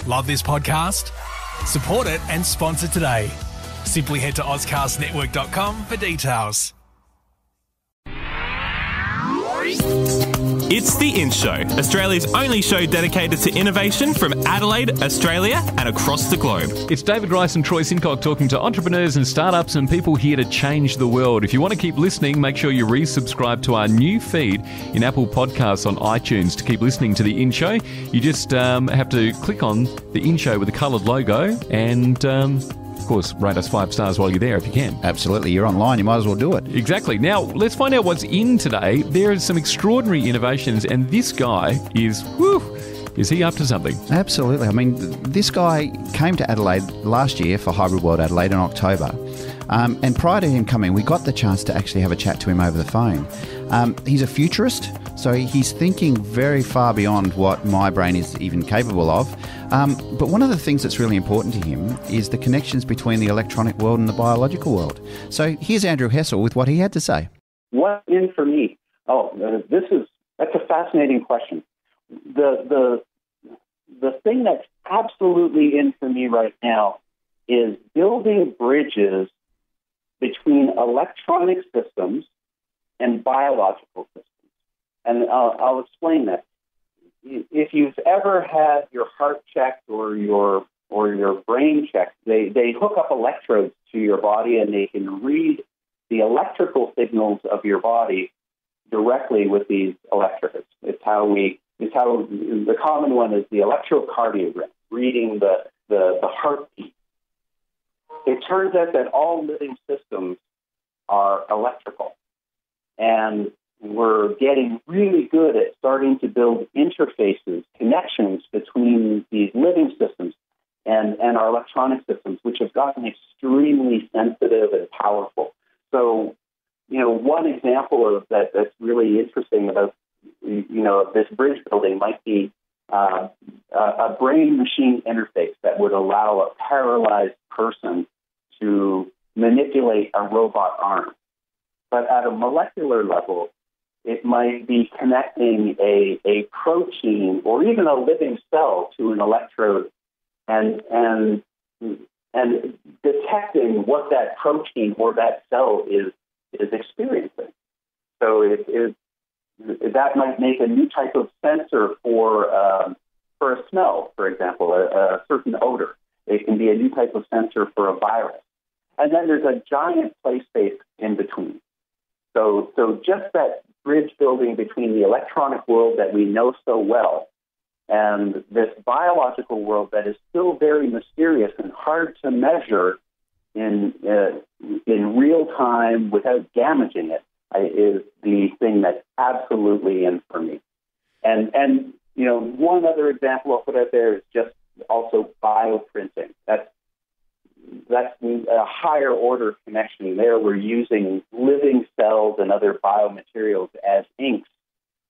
Love this podcast? Support it and sponsor today. Simply head to ozcastnetwork.com for details. It's The In Show, Australia's only show dedicated to innovation from Adelaide, Australia and across the globe. It's David Grice and Troy Sincock talking to entrepreneurs and startups and people here to change the world. If you want to keep listening, make sure you resubscribe to our new feed in Apple Podcasts on iTunes to keep listening to The In Show. You just have to click on The In Show with the coloured logo and... of course, rate us 5 stars while you're there if you can. Absolutely. You're online. You might as well do it. Exactly. Now, let's find out what's in today. There are some extraordinary innovations, and this guy is he up to something? Absolutely. I mean, this guy came to Adelaide last year for Hybrid World Adelaide in October. And prior to him coming, we got the chance to actually have a chat to him over the phone. He's a futurist, so he's thinking very far beyond what my brain is even capable of. But one of the things that's really important to him is the connections between the electronic world and the biological world. So here's Andrew Hessel with what he had to say. What's in for me? That's a fascinating question. The thing that's absolutely in for me right now is building bridges between electronic systems and biological systems. And I'll explain that. If you've ever had your heart checked or your brain checked, they hook up electrodes to your body and they can read the electrical signals of your body directly with these electrodes. It's how the common one is the electrocardiogram, reading the heartbeat. It turns out that all living systems are electrical. And we're getting really good at starting to build interfaces, connections between these living systems and our electronic systems, which have gotten extremely sensitive and powerful. So, one example of that that's really interesting about, this bridge building might be a brain-machine interface that would allow a paralyzed person to manipulate a robot arm. But at a molecular level, it might be connecting a protein or even a living cell to an electrode and detecting what that protein or that cell is experiencing. So that might make a new type of sensor for a smell, for example, a certain odor. It can be a new type of sensor for a virus. And then there's a giant play space in between. So just that bridge building between the electronic world that we know so well and this biological world that is still very mysterious and hard to measure in real time without damaging it is the thing that's absolutely in for me. And one other example I'll put out there is just also bioprinting. That's a higher order connection. There we're using living cells and other biomaterials as inks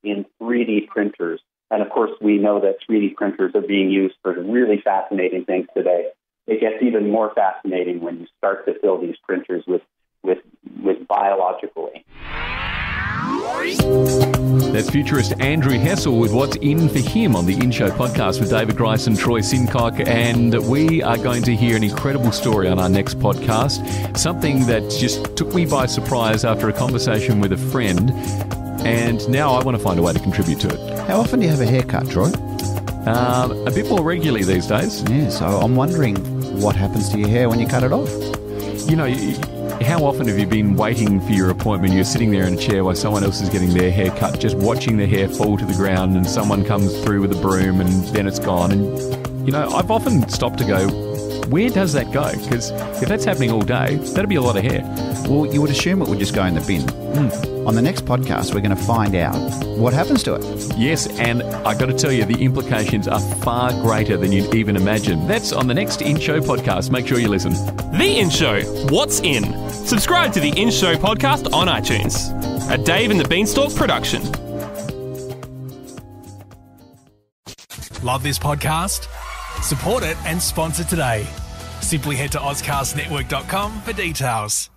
in 3D printers. And of course, we know that 3D printers are being used for really fascinating things today. It gets even more fascinating when you start to fill these printers with biological ink. That's futurist Andrew Hessel with what's in for him on the In Show podcast with David Grice and Troy Sincock. And we are going to hear an incredible story on our next podcast, something that just took me by surprise after a conversation with a friend. And now I want to find a way to contribute to it. How often do you have a haircut, Troy? A bit more regularly these days. Yeah, so I'm wondering what happens to your hair when you cut it off. How often have you been waiting for your appointment? You're sitting there in a chair while someone else is getting their hair cut, just watching the hair fall to the ground, and someone comes through with a broom and then it's gone. And, I've often stopped to go, where does that go? Because if that's happening all day, that'd be a lot of hair. Well, you would assume it would just go in the bin. On the next podcast, we're going to find out what happens to it. Yes, and I got to tell you, the implications are far greater than you'd even imagine. That's on the next In Show podcast. Make sure you listen. The In Show, What's In? Subscribe to the In Show podcast on iTunes. A Dave and the Beanstalk production. Love this podcast? Support it and sponsor today. Simply head to ozcastnetwork.com for details.